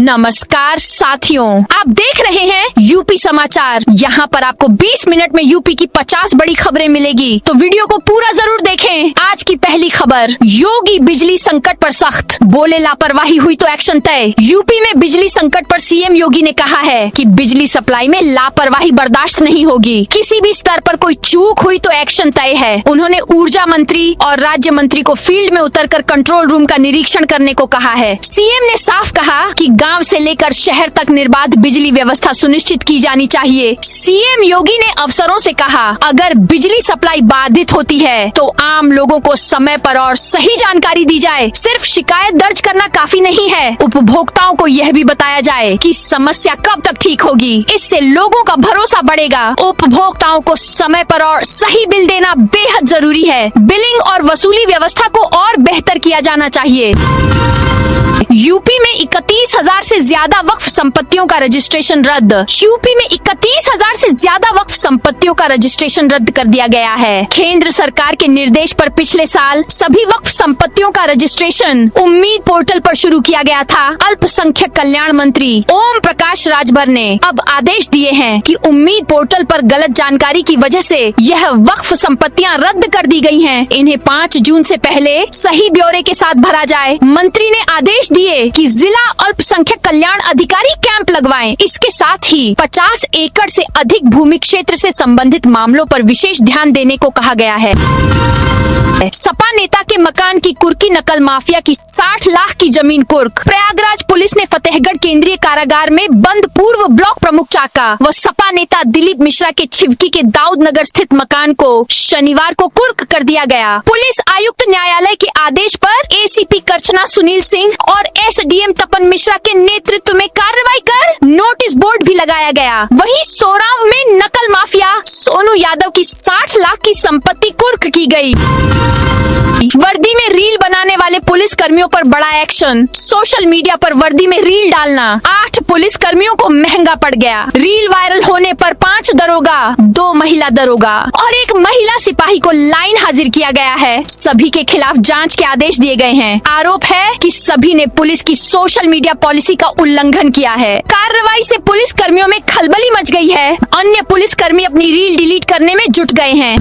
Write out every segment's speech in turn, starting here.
नमस्कार साथियों, आप देख रहे हैं यूपी समाचार। यहाँ पर आपको 20 मिनट में यूपी की 50 बड़ी खबरें मिलेगी, तो वीडियो को पूरा जरूर देखें। आज की पहली खबर, योगी बिजली संकट पर सख्त, बोले लापरवाही हुई तो एक्शन तय। यूपी में बिजली संकट पर सीएम योगी ने कहा है कि बिजली सप्लाई में लापरवाही बर्दाश्त नहीं होगी, किसी भी स्तर पर कोई चूक हुई तो एक्शन तय है। उन्होंने ऊर्जा मंत्री और राज्य मंत्री को फील्ड में उतरकर कंट्रोल रूम का निरीक्षण करने को कहा है। सीएम ने साफ कहा कि गांव से लेकर शहर तक निर्बाध बिजली व्यवस्था सुनिश्चित की जानी चाहिए। सीएम योगी ने अफसरों से कहा, अगर बिजली सप्लाई बाधित होती है तो आम लोगों को समय पर और सही जानकारी दी जाए। सिर्फ शिकायत दर्ज करना काफी नहीं है, उपभोक्ताओं को यह भी बताया जाए कि समस्या कब तक ठीक होगी। इससे लोगों का भरोसा बढ़ेगा। उपभोक्ताओं को समय पर और सही बिल देना बेहद जरूरी है। बिलिंग और वसूली व्यवस्था को और बेहतर किया जाना चाहिए। यूपी में 31,000 से ज्यादा वक्फ संपत्तियों का रजिस्ट्रेशन रद्द। यूपी में 31,000 से ज्यादा वक्फ संपत्तियों का रजिस्ट्रेशन रद्द कर दिया गया है। केंद्र सरकार के निर्देश पर पिछले साल सभी वक्फ संपत्तियों का रजिस्ट्रेशन उम्मीद पोर्टल पर शुरू किया गया था। अल्पसंख्यक कल्याण मंत्री ओम प्रकाश राजभर ने अब आदेश दिए हैं कि उम्मीद पोर्टल पर गलत जानकारी की वजह से यह वक्फ संपत्तियां रद्द कर दी गई हैं। इन्हें 5 जून से पहले सही ब्यौरे के साथ भरा जाए। मंत्री ने आदेश दिए कि जिला अल्पसंख्यक कल्याण अधिकारी कैंप लगवाएं। इसके साथ ही 50 एकड़ से अधिक भूमि क्षेत्र से संबंधित मामलों पर विशेष ध्यान देने को कहा गया है। सपा नेता के मकान की कुर्की नकल माफिया की 60 लाख की जमीन कुर्क। प्रयागराज पुलिस ने फतेहगढ़ केंद्रीय कारागार में बंद पूर्व ब्लॉक प्रमुख चाका व सपा नेता दिलीप मिश्रा के छिवकी के दाऊद नगर स्थित मकान को शनिवार को कुर्क कर दिया गया। पुलिस आयुक्त न्यायालय के आदेश पर एसीपी करचना सुनील सिंह और एसडीएम तपन मिश्रा के नेतृत्व में कार्रवाई कर नोटिस बोर्ड भी लगाया गया। वहीं सोराव में नकल माफिया सोनू यादव की 60 लाख की संपत्ति कुर्क की गई। वर्दी में रील बनाने वाले पुलिस कर्मियों पर बड़ा एक्शन। सोशल मीडिया पर वर्दी में रील डालना 8 पुलिस कर्मियों को महंगा पड़ गया। रील वायरल होने पर 5 दरोगा, 2 महिला दरोगा और 1 महिला सिपाही को लाइन हाजिर किया गया है। सभी के खिलाफ जांच के आदेश दिए गए हैं। आरोप है कि सभी ने पुलिस की सोशल मीडिया पॉलिसी का उल्लंघन किया है। कार्रवाई से पुलिस कर्मियों में खलबली मच गई है। अन्य पुलिस कर्मी अपनी रील डिलीट करने में जुट गए हैं।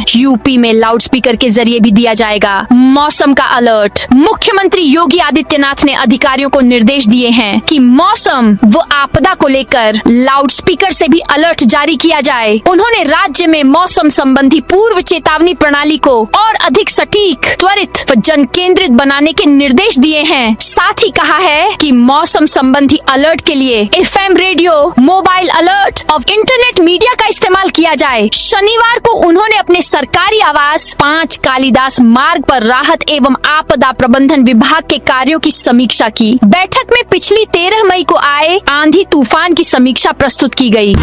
यूपी में लाउडस्पीकर के जरिए भी दिया जाएगा मौसम का अलर्ट। मुख्यमंत्री योगी आदित्यनाथ ने अधिकारियों को निर्देश दिए हैं कि मौसम व आपदा को लेकर लाउडस्पीकर से भी अलर्ट जारी किया जाए। उन्होंने राज्य में मौसम संबंधी पूर्व चेतावनी प्रणाली को और अधिक सटीक, त्वरित व जन केंद्रित बनाने के निर्देश दिए हैं। साथ ही कहा है कि मौसम संबंधी अलर्ट के लिए FM रेडियो, मोबाइल अलर्ट और इंटरनेट मीडिया का इस्तेमाल किया जाए। शनिवार को उन्होंने अपने सरकारी आवास 5 कालिदास मार्ग पर राहत एवं आपदा प्रबंधन विभाग के कार्यों की समीक्षा की। बैठक में पिछली 13 मई को आए आंधी तूफान की समीक्षा प्रस्तुत की गई।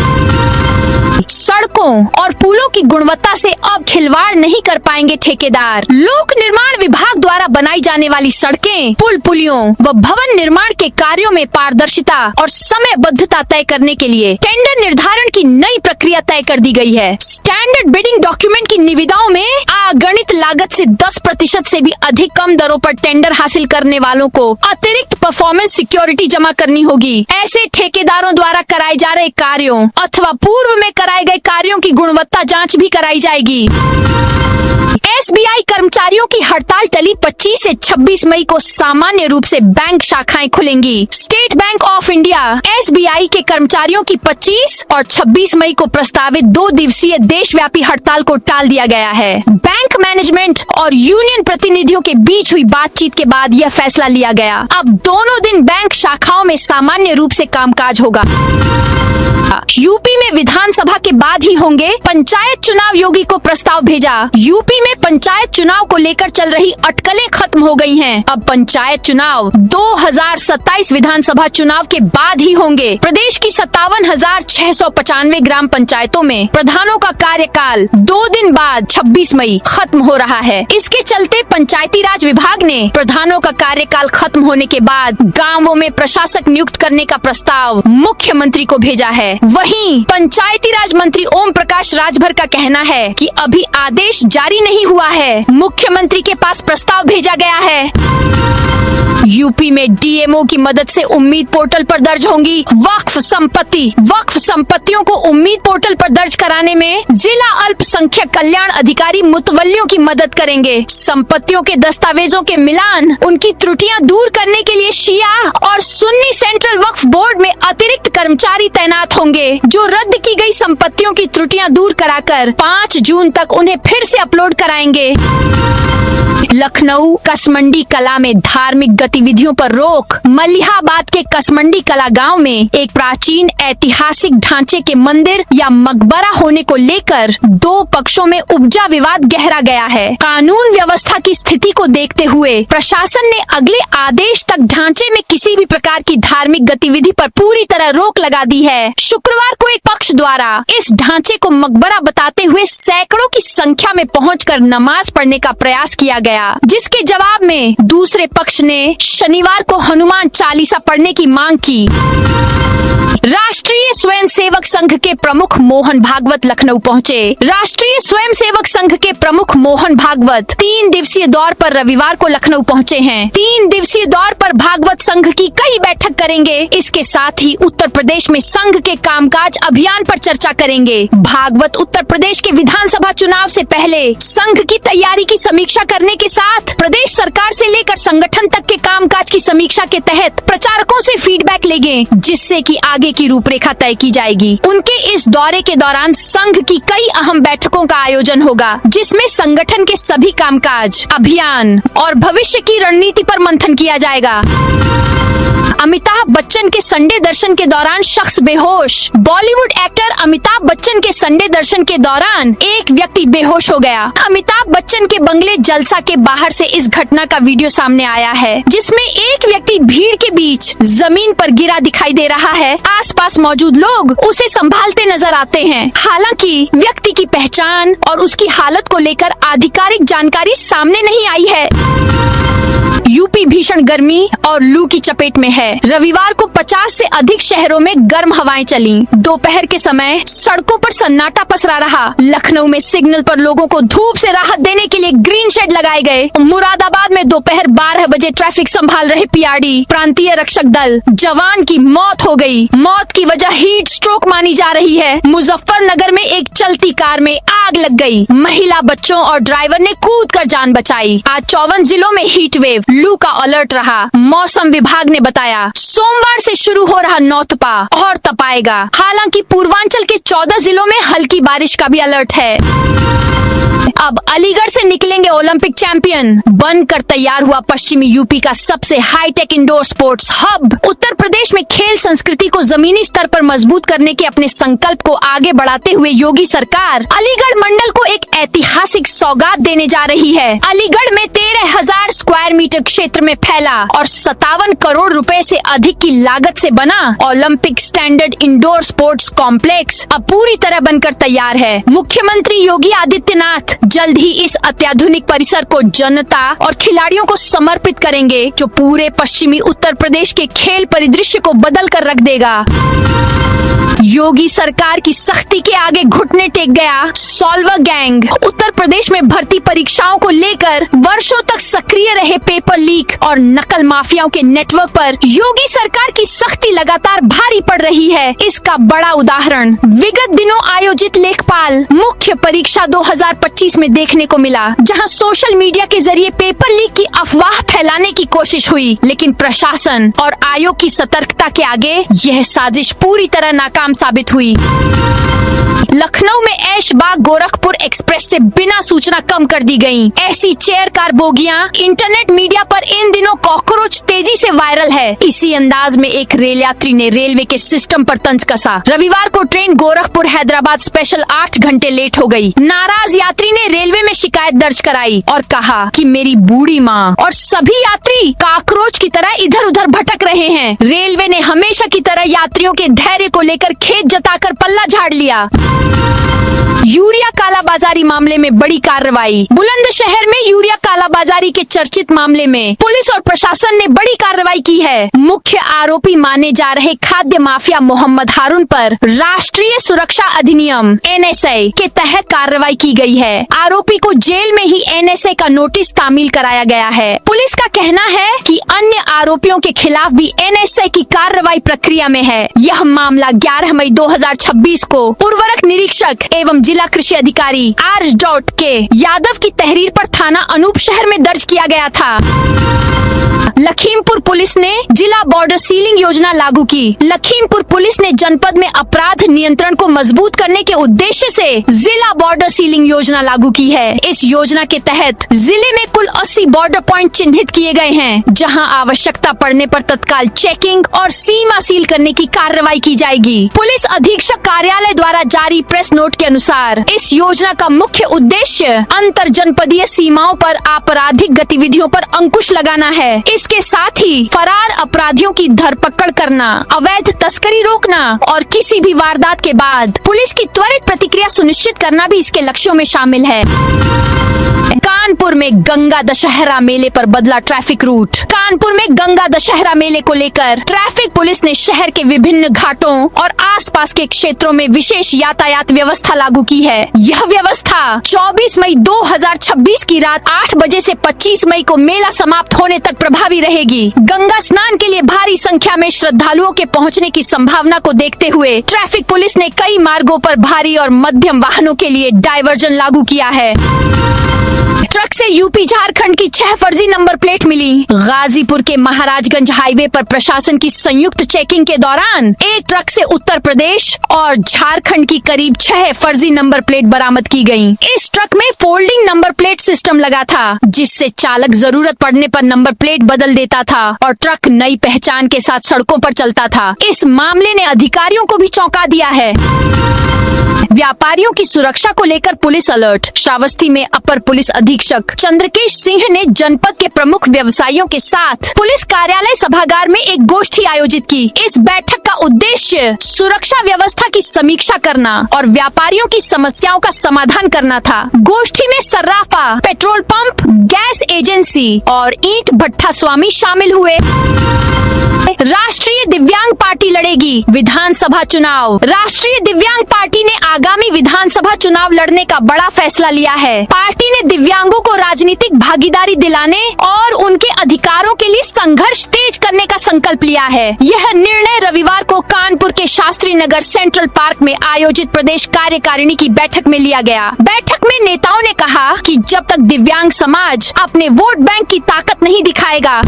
सड़कों और पुलों की गुणवत्ता से अब खिलवाड़ नहीं कर पाएंगे ठेकेदार। लोक निर्माण विभाग द्वारा बनाई जाने वाली सड़कें, पुल पुलियों व भवन निर्माण के कार्यों में पारदर्शिता और समयबद्धता तय करने के लिए टेंडर निर्धारण की नई प्रक्रिया तय कर दी गई है। स्टैंडर्ड बिडिंग डॉक्यूमेंट की निविदाओं में अगणित लागत से 10% से भी अधिक कम दरों पर टेंडर हासिल करने वालों को अतिरिक्त परफॉर्मेंस सिक्योरिटी जमा करनी होगी। ऐसे ठेकेदारों द्वारा कराए जा रहे कार्यों अथवा पूर्व में कराए गए कार्यों की गुणवत्ता जांच भी कराई जाएगी। SBI कर्मचारियों की हड़ताल टली। 25 से 26 मई को सामान्य रूप से बैंक शाखाएं खुलेंगी। State bank of India SBI के कर्मचारियों की 25 और 26 मई को प्रस्तावित 2 दिवसीय देशव्यापी हड़ताल को टाल दिया गया है। बैंक मैनेजमेंट और यूनियन प्रतिनिधियों के बीच हुई बातचीत के बाद यह फैसला लिया गया। अब दोनों दिन बैंक शाखाओं में सामान्य रूप से कामकाज होगा। यूपी में विधानसभा के बाद ही होंगे पंचायत चुनाव। योगी को प्रस्ताव भेजा। यूपी में पंचायत चुनाव को लेकर चल रही अटकलें खत्म हो गई हैं। अब पंचायत चुनाव 2027 विधानसभा चुनाव के बाद ही होंगे। प्रदेश की 57,695 ग्राम पंचायतों में प्रधानों का कार्यकाल 2 दिन बाद 26 मई खत्म हो रहा है। इसके चलते पंचायती राज विभाग ने प्रधानों का कार्यकाल खत्म होने के बाद गाँवों में प्रशासक नियुक्त करने का प्रस्ताव मुख्यमंत्री को भेजा है। वहीं पंचायती राज मंत्री ओम प्रकाश राजभर का कहना है कि अभी आदेश जारी नहीं हुआ है, मुख्यमंत्री के पास प्रस्ताव भेजा गया है। यूपी में डीएमओ की मदद से उम्मीद पोर्टल पर दर्ज होंगी वक्फ संपत्ति। वक्फ संपत्तियों को उम्मीद पोर्टल पर दर्ज कराने में जिला अल्पसंख्यक कल्याण अधिकारी मुतवल्लियों की मदद करेंगे। संपत्तियों के दस्तावेजों के मिलान, उनकी त्रुटियां दूर करने के लिए शिया और सुन्नी सेंट्रल वक्फ बोर्ड में अतिरिक्त कर्मचारी तैनात होंगे, जो रद्द की गई संपत्तियों की त्रुटियां दूर कराकर 5 जून तक उन्हें फिर से अपलोड कराएंगे। लखनऊ कसमंडी कला में धार्मिक गतिविधियों पर रोक। मलिहाबाद के कसमंडी कला गांव में एक प्राचीन ऐतिहासिक ढांचे के मंदिर या मकबरा होने को लेकर 2 पक्षों में उपजा विवाद गहरा गया है। कानून व्यवस्था की स्थिति को देखते हुए प्रशासन ने अगले आदेश तक ढांचे में किसी भी प्रकार की धार्मिक गतिविधि पर पूरी तरह रोक लगा दी है। शुक्रवार को एक पक्ष द्वारा इस ढांचे को मकबरा बताते हुए सैकड़ों की संख्या में पहुंचकर नमाज पढ़ने का प्रयास किया गया, जिसके जवाब में दूसरे पक्ष ने शनिवार को हनुमान चालीसा पढ़ने की मांग की। राष्ट्रीय स्वयंसेवक संघ के प्रमुख मोहन भागवत लखनऊ पहुंचे। राष्ट्रीय स्वयंसेवक संघ के प्रमुख मोहन भागवत 3 दिवसीय दौर पर रविवार को लखनऊ पहुंचे हैं। 3 दिवसीय दौर पर भागवत संघ की कई बैठक करेंगे। इसके साथ ही उत्तर प्रदेश में संघ के कामकाज अभियान पर चर्चा करेंगे। भागवत उत्तर प्रदेश के विधानसभा चुनाव से पहले संघ की तैयारी की समीक्षा करने के साथ प्रदेश सरकार से लेकर संगठन तक के कामकाज की समीक्षा के तहत प्रचारकों से फीडबैक लेंगे, जिससे कि आगे की रूपरेखा तय की जाएगी। उनके इस दौरे के दौरान संघ की कई अहम बैठकों का आयोजन होगा, जिसमें संगठन के सभी कामकाज, अभियान और भविष्य की रणनीति पर मंथन किया जाएगा। अमिताभ बच्चन के संडे दर्शन के दौरान शख्स बेहोश। बॉलीवुड एक्टर अमिताभ बच्चन के संडे दर्शन के दौरान एक व्यक्ति बेहोश हो गया। अमिताभ बच्चन के बंगले जलसा के बाहर से इस घटना का वीडियो सामने आया है, जिसमें एक व्यक्ति भीड़ के बीच जमीन पर गिरा दिखाई दे रहा है। आसपास मौजूद लोग उसे संभालते नजर आते हैं। हालांकि व्यक्ति की पहचान और उसकी हालत को लेकर आधिकारिक जानकारी सामने नहीं आई है। यूपी भीषण गर्मी और लू की चपेट में है। रविवार को 50 से अधिक शहरों में गर्म हवाएं चली। दोपहर के समय सड़कों पर सन्नाटा पसरा रहा। लखनऊ में सिग्नल पर लोगों को धूप से राहत देने के लिए ग्रीन शेड लगाए गए। मुरादाबाद में दोपहर 12 बजे ट्रैफिक संभाल रहे पीआरडी प्रांतीय रक्षक दल जवान की मौत हो गई। मौत की वजह हीट स्ट्रोक मानी जा रही है। मुजफ्फरनगर में एक चलती कार में आग लग गई। महिला, बच्चों और ड्राइवर ने कूदकर जान बचाई। आज 54 जिलों में हीट वेव, लू का अलर्ट रहा। मौसम विभाग ने बताया सोमवार से शुरू हो रहा नौतपा और तपाएगा। हालांकि पूर्वांचल के 14 जिलों में हल्की बारिश का भी अलर्ट है। अब अलीगढ़ से निकलेंगे ओलंपिक चैंपियन। बनकर तैयार हुआ पश्चिमी यूपी का सबसे hi tech indoor sports hub. Uttar Pradesh में खेल संस्कृति को जमीनी स्तर पर मजबूत करने के अपने संकल्प को आगे बढ़ाते हुए योगी सरकार अलीगढ़ मंडल को एक ऐतिहासिक सौगात देने जा रही है। अलीगढ़ में 13,000 स्क्वायर मीटर क्षेत्र में फैला और 57 करोड़ रुपए से अधिक की लागत से बना Olympic standard indoor sports complex अब पूरी तरह बनकर तैयार है। मुख्यमंत्री योगी आदित्यनाथ जल्द ही इस अत्याधुनिक परिसर को जनता और खिलाड़ियों को समर्पित करेंगे, जो पूरे पश्चिमी उत्तर प्रदेश के खेल परिदृश्य को बदल कर रख देगा। योगी सरकार की सख्ती के आगे घुटने टेक गया सॉल्वर गैंग। उत्तर प्रदेश में भर्ती परीक्षाओं को लेकर वर्षों तक सक्रिय रहे पेपर लीक और नकल माफियाओं के नेटवर्क पर योगी सरकार की सख्ती लगातार भारी पड़ रही है। इसका बड़ा उदाहरण विगत दिनों आयोजित लेखपाल मुख्य परीक्षा 2025 में देखने को मिला, जहां सोशल मीडिया के जरिए पेपर लीक की अफवाह फैलाने की कोशिश हुई, लेकिन प्रशासन और आयोग की सतर्कता के आगे यह साजिश पूरी तरह नाकाम साबित हुई। लखनऊ में ऐशबाग गोरखपुर एक्सप्रेस से बिना सूचना कम कर दी गयी। ऐसी चेयर कार बोगियां इंटरनेट मीडिया पर इन दिनों कॉकरोच तेजी से वायरल है। इसी अंदाज में एक रेल यात्री ने रेलवे के सिस्टम पर तंज कसा। रविवार को ट्रेन गोरखपुर हैदराबाद स्पेशल 8 घंटे लेट हो गई। नाराज यात्री ने रेलवे में शिकायत दर्ज कराई और कहा कि मेरी बूढ़ी माँ और सभी यात्री कॉकरोच की तरह इधर उधर भटक रहे हैं। रेलवे ने हमेशा हमेशा की तरह यात्रियों के धैर्य को लेकर खेद जताकर पल्ला झाड़ लिया। यूरिया कालाबाजारी मामले में बड़ी कार्रवाई। बुलंदशहर में यूरिया कालाबाजारी के चर्चित मामले में पुलिस और प्रशासन ने बड़ी कार्रवाई की है। मुख्य आरोपी माने जा रहे खाद्य माफिया मोहम्मद हारून पर राष्ट्रीय सुरक्षा अधिनियम NSA के तहत कार्रवाई की गई है। आरोपी को जेल में ही NSA का नोटिस तामील कराया गया है। पुलिस का कहना है कि अन्य आरोपियों के खिलाफ भी NSA की कार्रवाई प्रक्रिया में है। यह मामला 11 मई 2026 को उर्वरक निरीक्षक एवं जिला कृषि अधिकारी R.K. यादव की तहरीर पर थाना अनूप शहर में दर्ज किया गया था। लखीमपुर पुलिस ने जिला बॉर्डर सीलिंग योजना लागू की। लखीमपुर पुलिस ने जनपद में अपराध नियंत्रण को मजबूत करने के उद्देश्य से जिला बॉर्डर सीलिंग योजना लागू की है। इस योजना के तहत जिले में कुल 80 बॉर्डर पॉइंट चिन्हित किए गए हैं, जहां आवश्यकता पड़ने पर तत्काल चेकिंग और सीमा सील करने की कार्रवाई की जाएगी। पुलिस अधीक्षक कार्यालय द्वारा जारी प्रेस नोट के अनुसार इस योजना का मुख्य उद्देश्य अंतर जनपदीय सीमाओं पर आपराधिक गतिविधियों पर अंकुश लगाना है। इसके साथ ही फरार अपराधियों की धरपकड़ करना, अवैध तस्करी रोकना और किसी भी वारदात के बाद पुलिस की त्वरित प्रतिक्रिया सुनिश्चित करना भी इसके लक्ष्यों में शामिल है। कानपुर में गंगा दशहरा मेले पर बदला ट्रैफिक रूट। कानपुर में गंगा दशहरा मेले को लेकर ट्रैफिक पुलिस ने शहर के विभिन्न घाटों और आसपास के क्षेत्रों में विशेष यातायात व्यवस्था लागू की है। यह व्यवस्था 24 मई 2026 की रात 8 बजे से 25 मई को मेला समाप्त होने तक प्रभावी रहेगी। गंगा स्नान के लिए भारी संख्या में श्रद्धालुओं के पहुंचने की संभावना को देखते हुए ट्रैफिक पुलिस ने कई मार्गों पर भारी और मध्यम वाहनों के लिए डायवर्जन लागू किया है। ट्रक से यूपी झारखंड की 6 फर्जी नंबर प्लेट मिली। गाजीपुर के महाराजगंज हाईवे पर प्रशासन की संयुक्त चेकिंग के दौरान एक ट्रक से उत्तर प्रदेश और झारखंड की करीब 6 फर्जी नंबर प्लेट बरामद की गयी। इस ट्रक में फोल्डिंग नंबर प्लेट सिस्टम लगा था, जिससे चालक जरूरत पड़ने पर नंबर प्लेट बदल देता था और ट्रक नई पहचान के साथ सड़कों पर चलता था। इस मामले ने अधिकारियों को भी चौंका दिया है। व्यापारियों की सुरक्षा को लेकर पुलिस अलर्ट। श्रावस्ती में अपर पुलिस अधीक्षक चंद्रकेश सिंह ने जनपद के प्रमुख व्यवसायियों के साथ पुलिस कार्यालय सभागार में एक गोष्ठी आयोजित की। इस बैठक का उद्देश्य सुरक्षा व्यवस्था की समीक्षा करना और व्यापारियों की समस्याओं का समाधान करना था। गोष्ठी में सर्राफा, पेट्रोल पंप, गैस एजेंसी और ईंट भट्ठा स्वामी शामिल हुए। राष्ट्रीय दिव्यांग पार्टी लड़ेगी विधानसभा चुनाव। राष्ट्रीय दिव्यांग पार्टी ने आगामी विधानसभा चुनाव लड़ने का बड़ा फैसला लिया है। पार्टी ने दिव्यांगों को राजनीतिक भागीदारी दिलाने और उनके अधिकारों के लिए संघर्ष तेज करने का संकल्प लिया है। यह निर्णय रविवार को कानपुर के शास्त्री नगर सेंट्रल पार्क में आयोजित प्रदेश कार्यकारिणी की बैठक में लिया गया। बैठक में नेताओं ने कहा कि जब तक दिव्यांग समाज अपने वोट बैंक की ताकत नहीं दिखाएगा।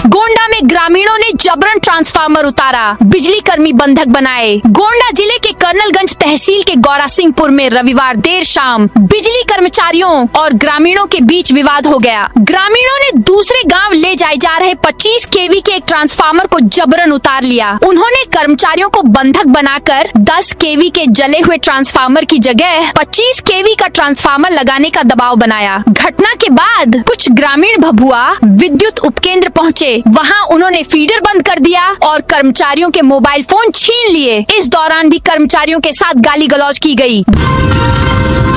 गोंडा में ग्रामीणों ने जबरन ट्रांसफार्मर उतारा, बिजली कर्मी बंधक बनाए। गोंडा जिले के कर्नलगंज तहसील के गौरासिंहपुर में रविवार देर शाम बिजली कर्मचारियों और ग्रामीणों के बीच विवाद हो गया। ग्रामीणों ने दूसरे गांव ले जाए जा रहे 25 केवी के एक ट्रांसफार्मर को जबरन उतार लिया। उन्होंने कर्मचारियों को बंधक बनाकर 10 केवी के जले हुए ट्रांसफार्मर की जगह 25 केवी का ट्रांसफार्मर लगाने का दबाव बनाया। घटना के बाद कुछ ग्रामीण भभुआ विद्युत उपकेंद्र पहुँचे। वहाँ उन्होंने फीडर बंद कर दिया और कर्मचारियों के मोबाइल फोन छीन लिए। इस दौरान भी कर्मचारियों के साथ गाली गलौज की गई।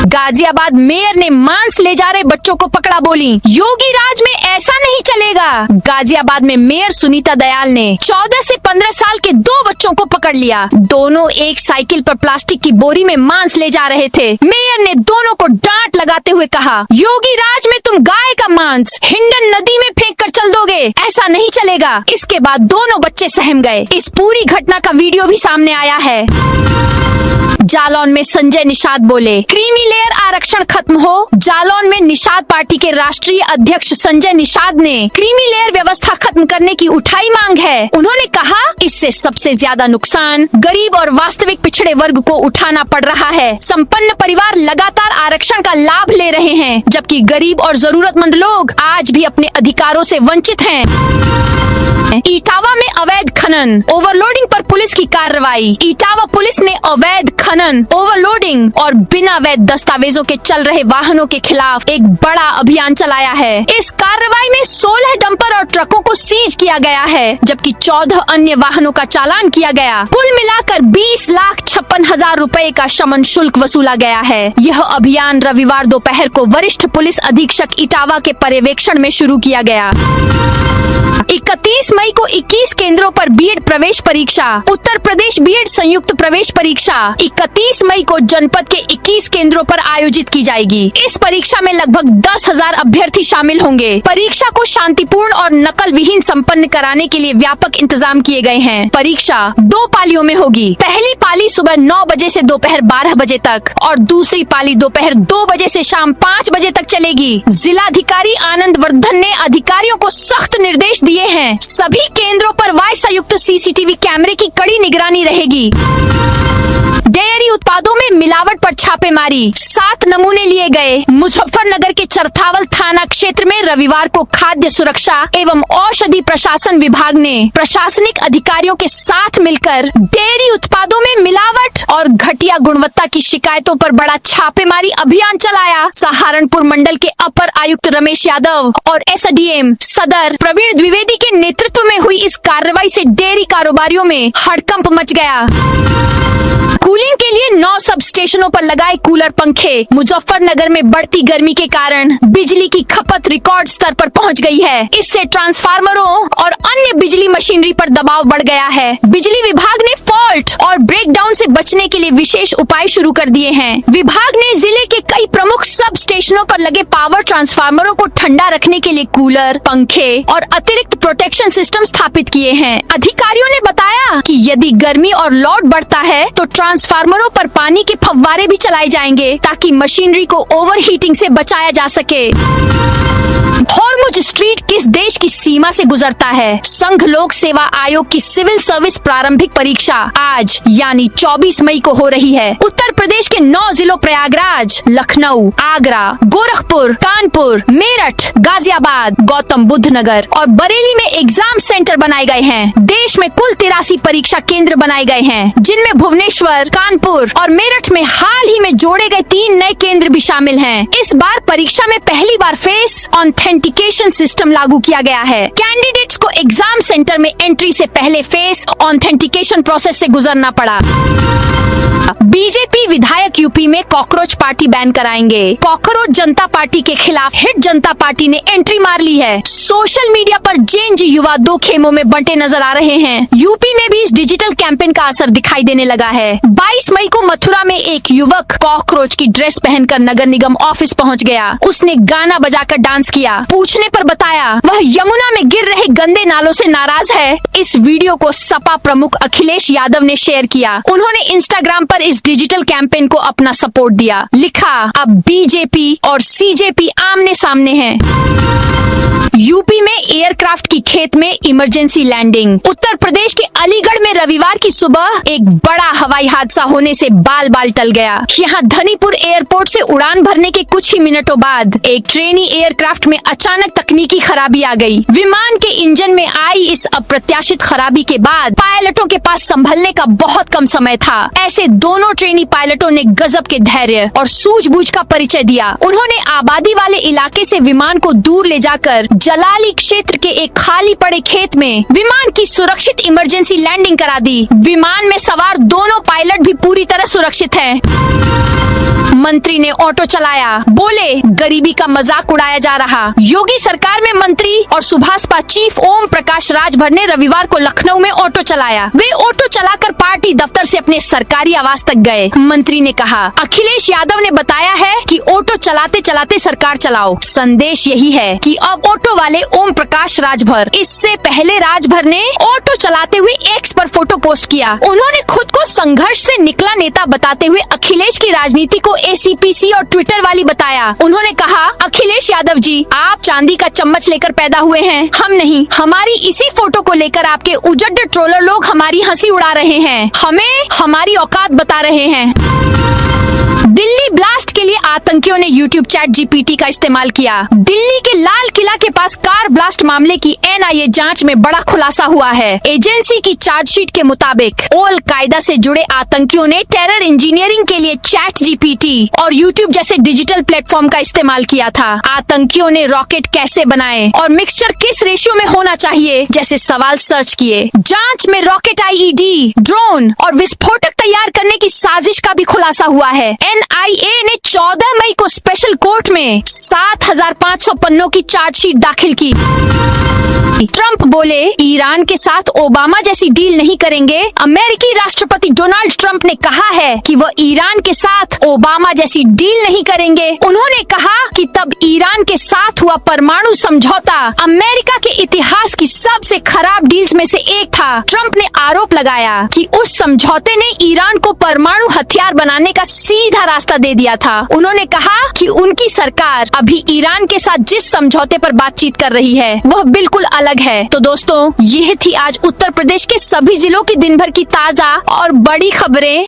गाजियाबाद मेयर ने मांस ले जा रहे बच्चों को पकड़ा, बोली योगी राज में ऐसा नहीं चलेगा। गाजियाबाद में मेयर सुनीता दयाल ने 14 से 15 साल के 2 बच्चों को पकड़ लिया। दोनों एक साइकिल पर प्लास्टिक की बोरी में मांस ले जा रहे थे। मेयर ने दोनों को डांट लगाते हुए कहा, योगी राज में तुम गाय का मांस हिंडन नदी में फेंक कर चल दोगे, ऐसा नहीं चलेगा। इसके बाद दोनों बच्चे सहम गए। इस पूरी घटना का वीडियो भी सामने आया है। जालौन में संजय निषाद बोले क्रीमी लेयर आरक्षण खत्म हो। जालौन में निषाद पार्टी के राष्ट्रीय अध्यक्ष संजय निषाद ने क्रीमी लेयर व्यवस्था खत्म करने की उठाई मांग है। उन्होंने कहा इससे सबसे ज्यादा नुकसान गरीब और वास्तविक पिछड़े वर्ग को उठाना पड़ रहा है। संपन्न परिवार लगातार आरक्षण का लाभ ले रहे हैं, जबकि गरीब और जरूरतमंद लोग आज भी अपने अधिकारों से वंचित हैं। इटावा में अवैध खनन, ओवरलोडिंग पर पुलिस की कार्रवाई। इटावा पुलिस ने अवैध खनन, ओवरलोडिंग और बिना वैध दस्तावेजों के चल रहे वाहनों के खिलाफ एक बड़ा अभियान चलाया है। इस कार्रवाई में 16 डंपर और ट्रकों को सीज किया गया है, जबकि 14 अन्य वाहनों का चालान किया गया। कुल मिलाकर 20,56,000 रुपए का शमन शुल्क वसूला गया है। यह अभियान रविवार दोपहर को वरिष्ठ पुलिस अधीक्षक इटावा के पर्यवेक्षण में शुरू किया गया। 31 मई को 21 केंद्रों पर बीएड प्रवेश परीक्षा। उत्तर प्रदेश बीएड संयुक्त प्रवेश परीक्षा 31 मई को जनपद के 21 केंद्रों पर आयोजित की जाएगी। इस परीक्षा में लगभग 10,000 अभ्यर्थी शामिल होंगे। परीक्षा को शांतिपूर्ण और नकल विहीन संपन्न कराने के लिए व्यापक इंतजाम किए गए हैं। परीक्षा 2 पालियों में होगी। पहली पाली सुबह 9 बजे से दोपहर 12 बजे तक और दूसरी पाली दोपहर 2 बजे से शाम 5 बजे तक चलेगी। जिलाधिकारी आनंद वर्धन ने अधिकारियों को सख्त निर्देश दिए हैं। सभी केंद्रों पर वाई संयुक्त सीसीटीवी कैमरे की कड़ी निगरानी रहेगी। डेयरी उत्पादों में मिलावट पर छापेमारी, 7 नमूने लिए गए। मुजफ्फरनगर के चरथावल थाना क्षेत्र में रविवार को खाद्य सुरक्षा एवं औषधि प्रशासन विभाग ने प्रशासनिक अधिकारियों के साथ मिलकर डेयरी उत्पादों में मिलावट और घटिया गुणवत्ता की शिकायतों पर बड़ा छापेमारी अभियान चलाया। सहारनपुर मंडल के अपर आयुक्त रमेश यादव और एसडीएम सदर प्रवीण द्विवेदी के नेतृत्व में हुई इस कार्रवाई से डेयरी कारोबारियों में हड़कंप मच गया। कूलिंग के लिए 9 सब स्टेशनों पर लगाए कूलर पंखे। मुजफ्फरनगर में बढ़ती गर्मी के कारण बिजली की खपत रिकॉर्ड स्तर पर पहुंच गई है। इससे ट्रांसफार्मरों और अन्य बिजली मशीनरी पर दबाव बढ़ गया है। बिजली विभाग ने फॉल्ट और ब्रेकडाउन से बचने के लिए विशेष उपाय शुरू कर दिए हैं। विभाग ने जिले के कई प्रमुख सब स्टेशनों पर लगे पावर ट्रांसफार्मरों को ठंडा रखने के लिए कूलर, पंखे और अतिरिक्त प्रोटेक्शन सिस्टम स्थापित किए हैं। अधिकारियों ने बताया कि यदि गर्मी और लोड बढ़ता है तो ट्रांसफार्मरों पर पानी के फव्वारे भी चलाए जाएंगे ताकि मशीनरी को ओवरहीटिंग से बचाया जा सके। हॉर्मुज स्ट्रीट किस देश की सीमा से गुजरता है? संघ लोक सेवा आयोग की सिविल सर्विस प्रारंभिक परीक्षा आज यानी 24 मई को हो रही है। उत्तर प्रदेश के 9 जिलों प्रयागराज, लखनऊ, आगरा, गोरखपुर, कानपुर, मेरठ, गाजियाबाद, गौतम बुद्ध नगर और बरेली में एग्जाम सेंटर बनाए गए हैं। देश में कुल 83 परीक्षा केंद्र बनाए गए हैं, जिनमें भुवनेश्वर, कानपुर और मेरठ में हाल ही में जोड़े गए 3 नए केंद्र भी शामिल हैं। इस बार परीक्षा में पहली बार फेस ऑथेंटिकेशन सिस्टम लागू किया गया है। कैंडिडेट्स को एग्जाम सेंटर में एंट्री से पहले फेस ऑथेंटिकेशन प्रोसेस से गुजरना पड़ा। बीजेपी विधायक यूपी में कॉकरोच पार्टी बैन कराएंगे। कॉकरोच जनता पार्टी के खिलाफ हिट जनता पार्टी ने एंट्री मार ली है। सोशल मीडिया पर जेन जी युवा 2 खेमों में बंटे नजर आ रहे हैं। यूपी में भी इस डिजिटल कैंपेन का असर दिखाई देने लगा है। 22 मई को मथुरा में एक युवक कॉकरोच की ड्रेस पहनकर नगर निगम ऑफिस पहुंच गया। उसने गाना बजाकर डांस किया। पूछने पर बताया वह यमुना में गिर रहे गंदे नालों से नाराज है। इस वीडियो को सपा प्रमुख अखिलेश यादव ने शेयर किया। उन्होंने इंस्टाग्राम पर इस डिजिटल कैंपेन को अपना सपोर्ट दिया। लिखा, अब बीजेपी और सीजेपी आमने सामने हैं। यूपी में एयरक्राफ्ट की खेत में इमरजेंसी लैंडिंग। उत्तर प्रदेश के अलीगढ़ में रविवार की सुबह एक बड़ा हवाई हादसा होने से बाल बाल टल गया। यहाँ धनीपुर एयरपोर्ट से उड़ान भरने के कुछ ही मिनटों बाद एक ट्रेनी एयरक्राफ्ट में अचानक तकनीकी खराबी आ गई। विमान के इंजन में आई इस अप्रत्याशित खराबी के बाद पायलटों के पास संभलने का बहुत कम समय था। ऐसे दोनों ट्रेनी पायलटों ने गजब के धैर्य और सूझबूझ का परिचय दिया। उन्होंने आबादी वाले इलाके से विमान को दूर ले जाकर जलाली क्षेत्र के एक खाली पड़े खेत में विमान की सुरक्षित इमरजेंसी लैंडिंग करा दी। विमान में सवार दोनों पायलट भी पूरी तरह सुरक्षित हैं। मंत्री ने ऑटो चलाया, बोले गरीबी का मजाक उड़ाया जा रहा। योगी सरकार में मंत्री और सुभाषपा चीफ ओम प्रकाश राजभर ने रविवार को लखनऊ में ऑटो चलाया। वे ऑटो चलाकर पार्टी दफ्तर से अपने सरकारी आवास तक गए। मंत्री ने कहा, अखिलेश यादव ने बताया है कि ऑटो चलाते चलाते सरकार चलाओ। संदेश यही है कि अब ऑटो वाले ओम प्रकाश राजभर। इससे पहले राजभर ने ऑटो चलाते हुए एक्स पर फोटो पोस्ट किया। उन्होंने खुद को संघर्ष से निकला नेता बताते हुए अखिलेश की राजनीति को एसीपीसी और ट्विटर वाली बताया। उन्होंने कहा, अखिलेश यादव जी, आप चांदी का चम्मच लेकर पैदा हुए हैं, हम नहीं। हमारी इसी फोटो को लेकर आपके उजड़ ट्रोलर लोग हमारी हंसी उड़ा रहे हैं, हमें हमारी औकात बता रहे हैं। दिल्ली ब्लास्ट के लिए आतंकियों ने यूट्यूब चैट जीपीटी का इस्तेमाल किया। दिल्ली के लाल किला के पास कार ब्लास्ट मामले की एनआईए जांच में बड़ा खुलासा हुआ है। एजेंसी की चार्जशीट के मुताबिक अल कायदा से जुड़े आतंकियों ने टेरर इंजीनियरिंग के लिए चैट जीपीटी और यूट्यूब जैसे डिजिटल प्लेटफॉर्म का इस्तेमाल किया था। आतंकियों ने रॉकेट कैसे बनाए और मिक्सचर किस रेशियो में होना चाहिए जैसे सवाल सर्च किए। जांच में रॉकेट, आईईडी, ड्रोन और विस्फोटक तैयार करने की साजिश का भी खुलासा हुआ है। एनआईए ने 14 मई को स्पेशल कोर्ट में 7,500 पन्नों की चार्जशीट दाखिल की। ट्रंप बोले ईरान के साथ ओबामा जैसी डील नहीं करेंगे। अमेरिकी राष्ट्रपति डोनाल्ड ट्रंप ने कहा है कि वो ईरान के साथ ओबामा जैसी डील नहीं करेंगे। उन्होंने कहा कि तब ईरान के साथ हुआ परमाणु समझौता अमेरिका के इतिहास की सबसे खराब डील्स में से एक था। ट्रंप ने आरोप लगाया कि उस समझौते ने ईरान को परमाणु हथियार बनाने का सीधा रास्ता दे दिया था। उन्होंने कहा कि उनकी सरकार अभी ईरान के साथ जिस समझौते पर बातचीत कर रही है वह बिल्कुल अलग है। तो दोस्तों, यह थी आज उत्तर प्रदेश के सभी जिलों की दिन भर की ताजा और बड़ी खबरें।